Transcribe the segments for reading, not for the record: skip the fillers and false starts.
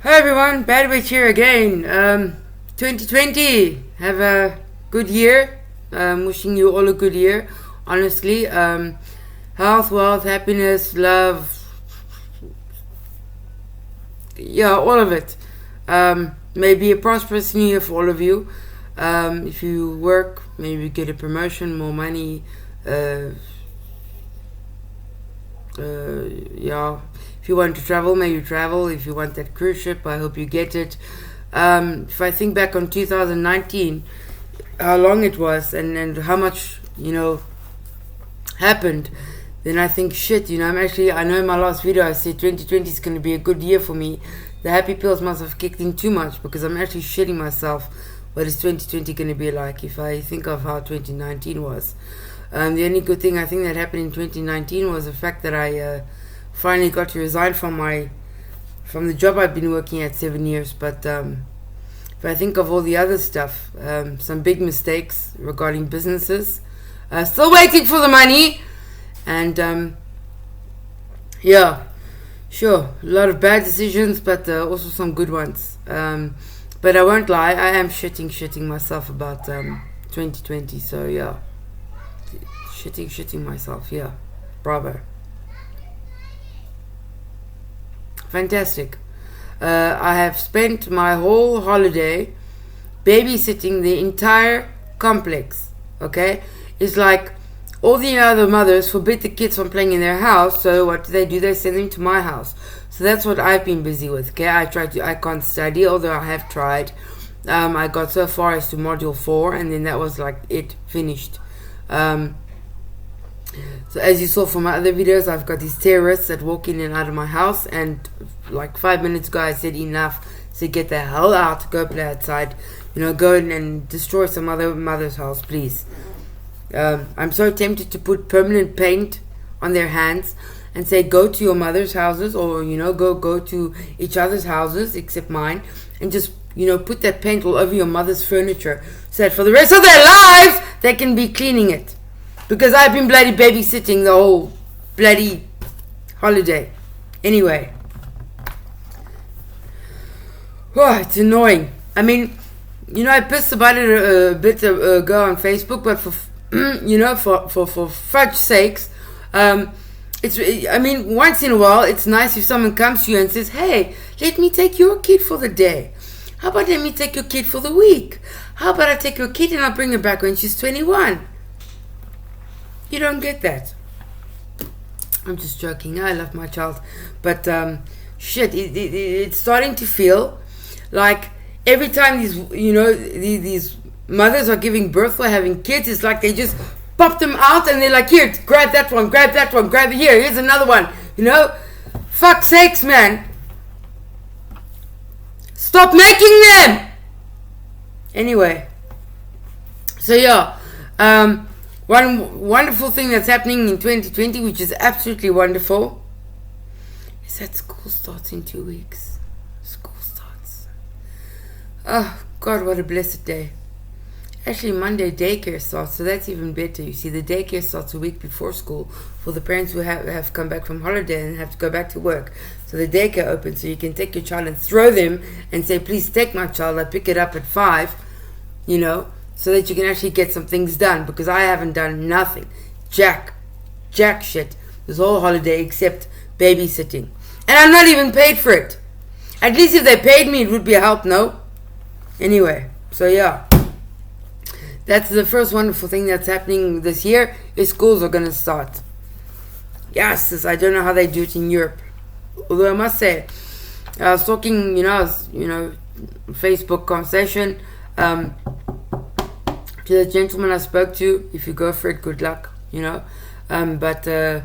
Hi everyone, Badwitch here again. 2020, have a good year. Wishing you all a good year, honestly. Health, wealth, happiness, love, yeah, all of it. Maybe a prosperous new year for all of you. If you work, maybe get a promotion, more money. Uh, yeah. If you want to travel, may you travel. If you want that cruise ship, I hope you get it. If I think back on 2019, how long it was and how much, happened, then I think, shit, I know in my last video I said 2020 is going to be a good year for me. The happy pills must have kicked in too much because I'm actually shitting myself. What is 2020 going to be like if I think of how 2019 was? The only good thing I think that happened in 2019 was the fact that I finally got to resign from the job I've been working at 7 years. But if I think of all the other stuff, some big mistakes regarding businesses, still waiting for the money, and yeah, sure, a lot of bad decisions, but also some good ones. But I won't lie, I am shitting myself about 2020. So yeah, shitting myself. Yeah, bravo. Fantastic. I have spent my whole holiday babysitting the entire complex. Okay? It's like all the other mothers forbid the kids from playing in their house, so what do? They send them to my house. So that's what I've been busy with. Okay? I can't study, although I have tried. I got so far as to module 4, and then that was like it, finished. So as you saw from my other videos, I've got these terrorists that walk in and out of my house, and like 5 minutes ago I said enough, so get the hell out, go play outside, go and destroy some other mother's house, please. I'm so tempted to put permanent paint on their hands and say go to your mother's houses, or go to each other's houses except mine, and just put that paint all over your mother's furniture so that for the rest of their lives they can be cleaning it. Because I've been bloody babysitting the whole bloody holiday. Anyway. Oh, it's annoying. I mean, I pissed about it a bit ago on Facebook, but for fudge's sakes, once in a while, it's nice if someone comes to you and says, hey, let me take your kid for the day. How about let me take your kid for the week? How about I take your kid and I'll bring her back when she's 21? You don't get that. I'm just joking. I love my child. But, shit, it's starting to feel like every time these mothers are giving birth or having kids, it's like they just pop them out and they're like, here, grab that one, grab it here, here's another one. Fuck sakes, man. Stop making them! Anyway. So, yeah. One wonderful thing that's happening in 2020, which is absolutely wonderful, is that school starts in 2 weeks. School starts. Oh, God, what a blessed day. Actually, Monday daycare starts, so that's even better. You see, the daycare starts a week before school for the parents who have come back from holiday and have to go back to work. So the daycare opens, so you can take your child and throw them and say, please take my child, I pick it up at 5, so that you can actually get some things done, because I haven't done nothing. Jack shit this whole holiday except babysitting. And I'm not even paid for it. At least if they paid me, it would be a help, no? Anyway, so yeah. That's the first wonderful thing that's happening this year, is schools are going to start. Yes, I don't know how they do it in Europe. Although I must say, I was talking, Facebook conversation, to the gentleman I spoke to. If you go for it, good luck, but in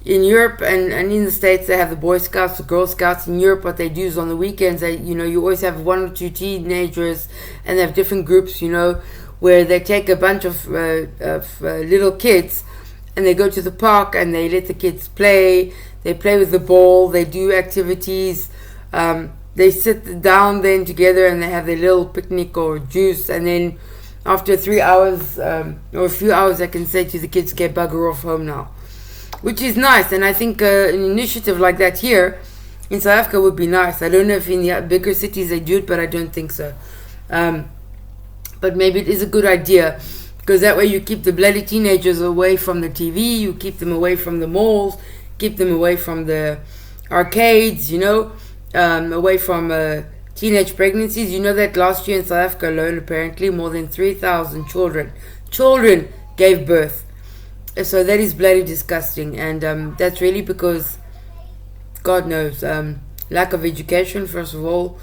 Europe and in the States, they have the Boy Scouts, the Girl Scouts. In Europe, what they do is on the weekends, you always have 1 or 2 teenagers, and they have different groups, where they take a bunch of little kids, and they go to the park, and they let the kids play. They play with the ball, they do activities, they sit down then together, and they have their little picnic or juice, and then after 3 hours, or a few hours, I can say to the kids, get bugger off home now. Which is nice, and I think an initiative like that here in South Africa would be nice. I don't know if in the bigger cities they do it, but I don't think so. But maybe it is a good idea, because that way you keep the bloody teenagers away from the TV, you keep them away from the malls, keep them away from the arcades, away from teenage pregnancies. You know that last year in South Africa alone, apparently more than 3,000 children gave birth. So that is bloody disgusting, and that's really because, God knows, lack of education, first of all.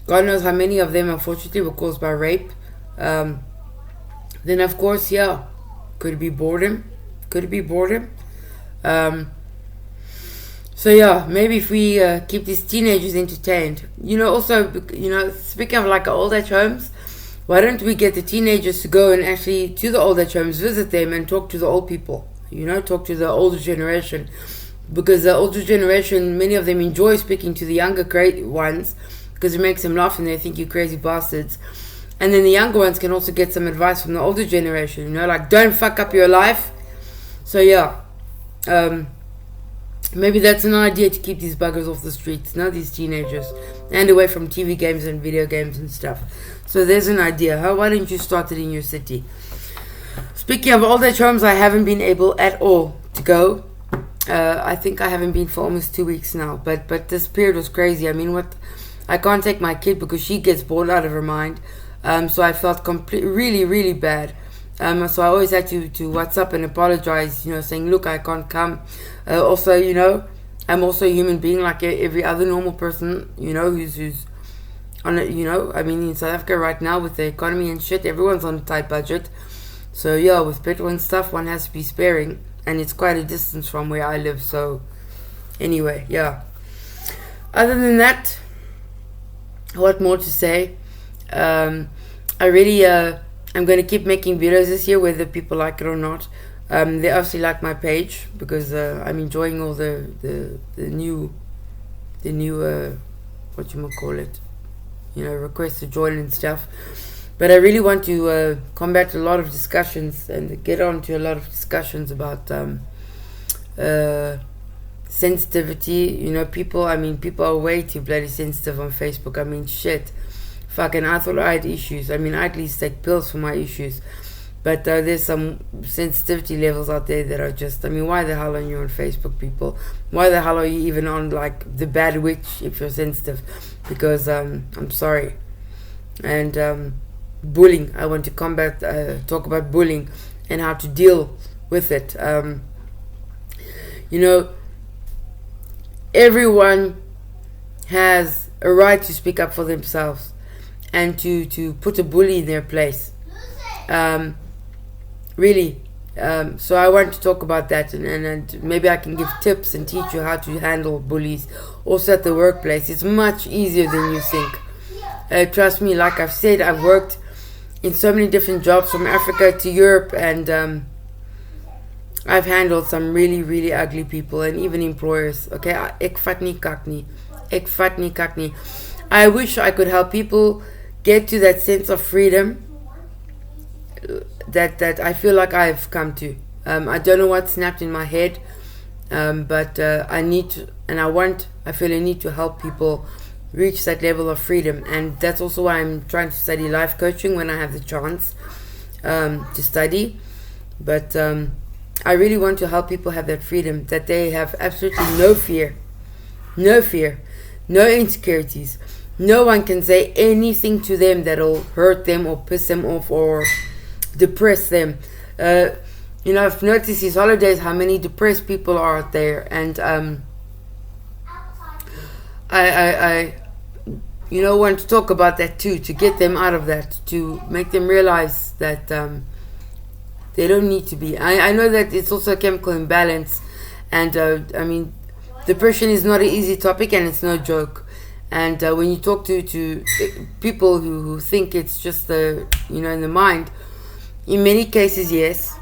God knows how many of them, unfortunately, were caused by rape. Then, of course, could it be boredom? So, maybe if we keep these teenagers entertained. Also, speaking of like old age homes, why don't we get the teenagers to go and actually to the old age homes, visit them and talk to the old people, talk to the older generation. Because the older generation, many of them enjoy speaking to the younger great ones, because it makes them laugh and they think you crazy bastards. And then the younger ones can also get some advice from the older generation, like don't fuck up your life. So maybe that's an idea to keep these buggers off the streets, these teenagers, and away from TV games and video games and stuff. So there's an idea. Why don't you start it in your city? Speaking of old age homes, I haven't been able at all to go. I think I haven't been for almost 2 weeks now, but this period was crazy. I mean, I can't take my kid because she gets bored out of her mind. So I felt really, really bad. So I always had to WhatsApp and apologize, saying, look, I can't come. Also, I'm also a human being like every other normal person, who's on it, I mean, in South Africa right now with the economy and shit, everyone's on a tight budget. So with petrol and stuff, one has to be sparing. And it's quite a distance from where I live. So anyway, other than that, what more to say? I really I'm going to keep making videos this year, whether people like it or not. They obviously like my page because I'm enjoying all the new what you call it, requests to join and stuff. But I really want to combat a lot of discussions and get on to a lot of discussions about sensitivity. People are way too bloody sensitive on Facebook. I mean, shit. Fucking, I thought I had issues. I mean, I at least take pills for my issues. But there's some sensitivity levels out there that are just, why the hell are you on Facebook, people? Why the hell are you even on, like, the bad witch if you're sensitive? Because, I'm sorry. And, bullying. I want to talk about bullying and how to deal with it. Everyone has a right to speak up for themselves and to put a bully in their place. Really. So I want to talk about that and maybe I can give tips and teach you how to handle bullies. Also at the workplace. It's much easier than you think. Trust me, like I've said, I've worked in so many different jobs from Africa to Europe, and I've handled some really, really ugly people and even employers. Okay, ek vat nie kak nie. I wish I could help people get to that sense of freedom that I feel like I've come to. I don't know what snapped in my head, but I need to, and I feel I need to help people reach that level of freedom. And that's also why I'm trying to study life coaching when I have the chance to study. But I really want to help people have that freedom, that they have absolutely no fear, no insecurities. No one can say anything to them that'll hurt them or piss them off or depress them. I've noticed these holidays how many depressed people are out there, and I want to talk about that too, to get them out of that, to make them realize that they don't need to be. I know that it's also a chemical imbalance, and depression is not an easy topic and it's no joke. And when you talk to people who think it's just in the mind, in many cases yes,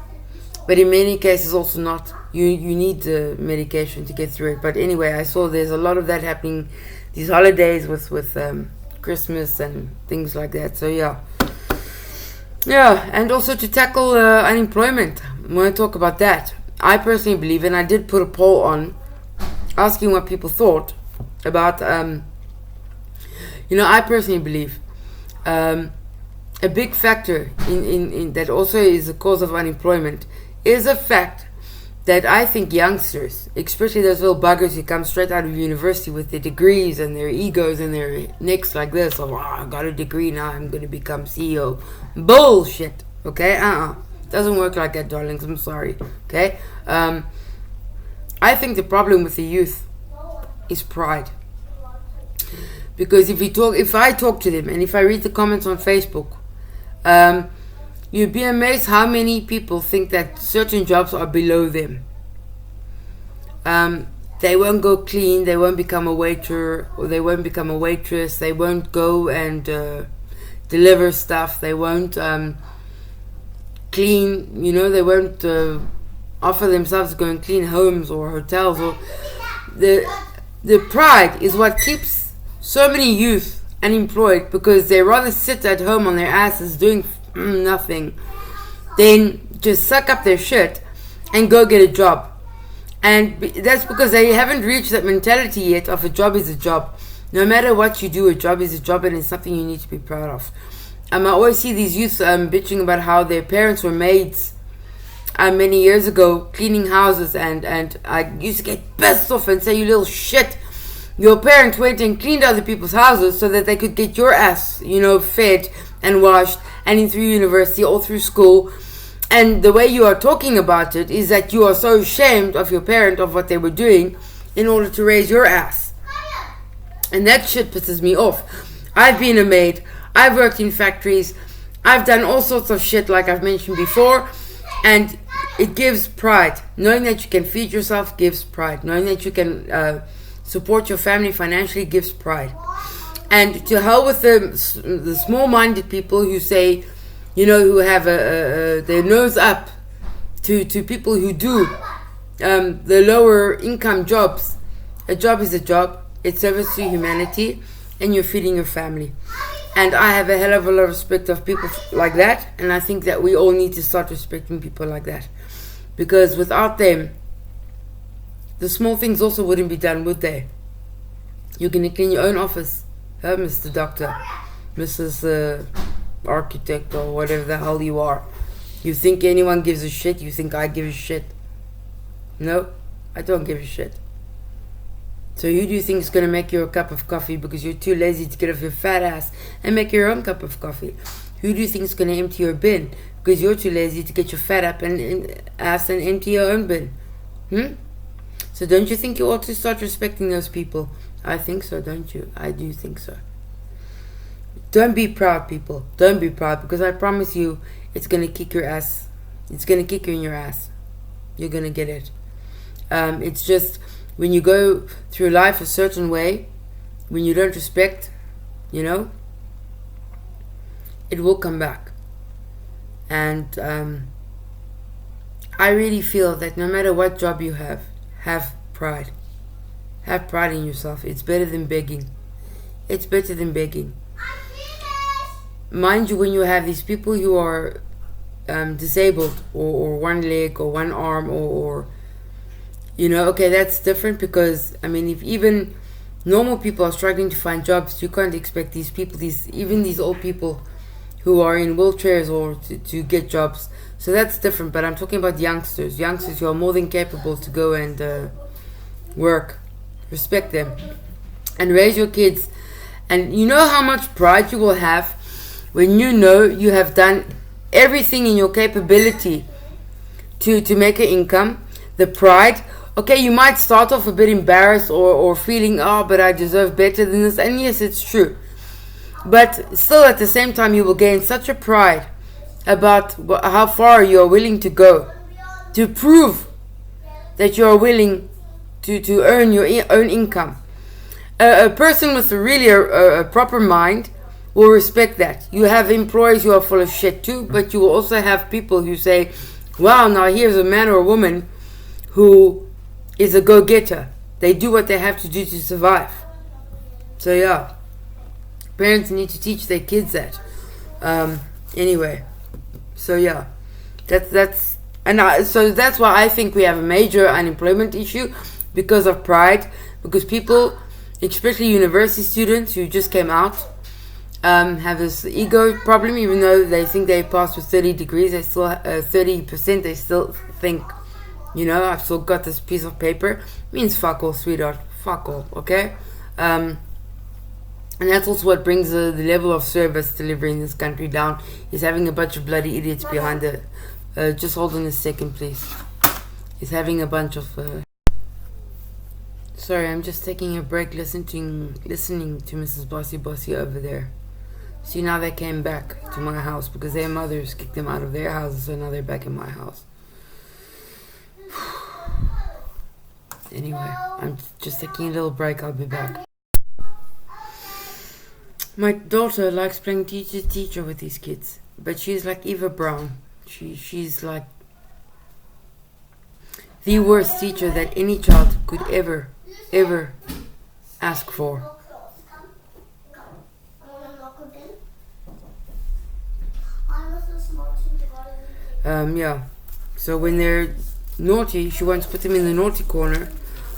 but in many cases also not. You need the medication to get through it. But anyway, I saw there's a lot of that happening these holidays with Christmas and things like that. So and also to tackle unemployment. I want to talk about that. I personally believe, and I did put a poll on asking what people thought about, I personally believe a big factor in that also is the cause of unemployment is the fact that I think youngsters, especially those little buggers who come straight out of university with their degrees and their egos and their necks like this, oh, I got a degree, now I'm going to become CEO. Bullshit. Okay? Doesn't work like that, darlings. I'm sorry. Okay? I think the problem with the youth is pride. Because if I talk to them and if I read the comments on Facebook, you'd be amazed how many people think that certain jobs are below them. They won't go clean, they won't become a waiter, or they won't become a waitress, they won't go and deliver stuff, they won't clean, they won't offer themselves to go and clean homes or hotels. Or the pride is what keeps so many youth unemployed, because they rather sit at home on their asses doing nothing than just suck up their shit and go get a job. And that's because they haven't reached that mentality yet of a job is a job. No matter what you do, a job is a job, and it's something you need to be proud of. I always see these youth bitching about how their parents were maids many years ago, cleaning houses, and I used to get pissed off and say, you little shit, your parents went and cleaned other people's houses so that they could get your ass, fed and washed and in through university or through school. And the way you are talking about it is that you are so ashamed of your parent, of what they were doing in order to raise your ass. And that shit pisses me off. I've been a maid, I've worked in factories, I've done all sorts of shit like I've mentioned before, and it gives pride. Knowing that you can feed yourself gives pride. Knowing that you can support your family financially gives pride. And to hell with the small-minded people who say, who have their nose up to people who do the lower income jobs. A job is a job. It serves to humanity, and you're feeding your family. And I have a hell of a lot of respect of people like that, and I think that we all need to start respecting people like that. Because without them, the small things also wouldn't be done, would they? You're going to clean your own office, Mr. Doctor, Mrs. Architect, or whatever the hell you are. You think anyone gives a shit? You think I give a shit? No, I don't give a shit. So who do you think is going to make you a cup of coffee because you're too lazy to get off your fat ass and make your own cup of coffee? Who do you think is going to empty your bin because you're too lazy to get your fat up and ass and empty your own bin? So don't you think you ought to start respecting those people? I think so, don't you? I do think so. Don't be proud, people. Don't be proud, because I promise you it's going to kick your ass. It's going to kick you in your ass. You're going to get it. It's just when you go through life a certain way, when you don't respect, it will come back. And I really feel that no matter what job you have pride. Have pride in yourself. It's better than begging. It's better than begging. Mind you, when you have these people who are disabled or one leg or one arm or okay, that's different, because if even normal people are struggling to find jobs, you can't expect these people, even these old people who are in wheelchairs or to get jobs. So that's different. But I'm talking about youngsters who are more than capable to go and work. Respect them and raise your kids. And you know how much pride you will have when you have done everything in your capability to make an income. The pride. Okay, you might start off a bit embarrassed or feeling, but I deserve better than this. And yes, it's true. But still, at the same time, you will gain such a pride about how far you are willing to go to prove that you are willing to earn your own income. A person with really a proper mind will respect that. You have employees who are full of shit too, but you will also have people who say, wow, now here's a man or a woman who is a go-getter. They do what they have to do to survive. So yeah, parents need to teach their kids that. Anyway, so yeah, so that's why I think we have a major unemployment issue. because of pride, because people, especially university students who just came out, have this ego problem. Even though they think they passed with 30 degrees, they still 30%. They still think, I've still got this piece of paper. Means fuck all, sweetheart. Fuck all. Okay. And that's also what brings the level of service delivery in this country down. Is having a bunch of bloody idiots behind the. Just hold on a second, please. Is having a bunch of. Sorry, I'm just taking a break, listening to Mrs. Bossy over there. See, now they came back to my house because their mothers kicked them out of their houses, so now they're back in my house. Anyway, I'm just taking a little break. I'll be back. My daughter likes playing teacher with these kids, but she's like Eva Brown. She's like the worst teacher that any child could ever ask for. Yeah. So when they're naughty, she wants to put them in the naughty corner,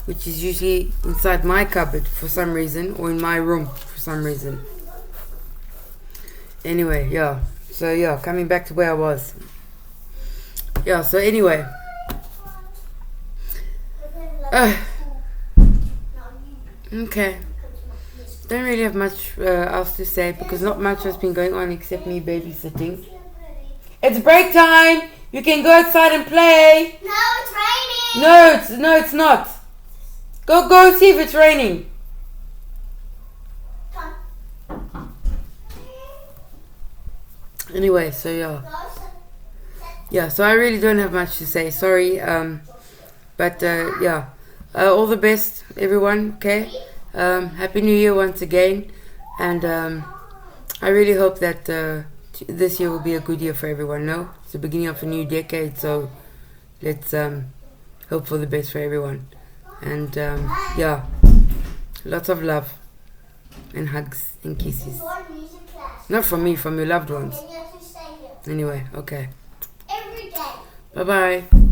which is usually inside my cupboard for some reason, or in my room for some reason. Anyway, yeah. So yeah, coming back to where I was. Yeah, so anyway. Okay. Don't really have much else to say because not much has been going on except me babysitting. It's break time! You can go outside and play! No, it's raining! No, it's not. Go see if it's raining. Anyway, so yeah. Yeah, so I really don't have much to say. Sorry. But yeah. All the best, everyone, okay? Happy New Year once again. And I really hope that this year will be a good year for everyone. No? It's the beginning of a new decade, so let's hope for the best for everyone. And yeah, lots of love and hugs and kisses. Not from me, from your loved ones. Anyway, okay. Every day. Bye-bye.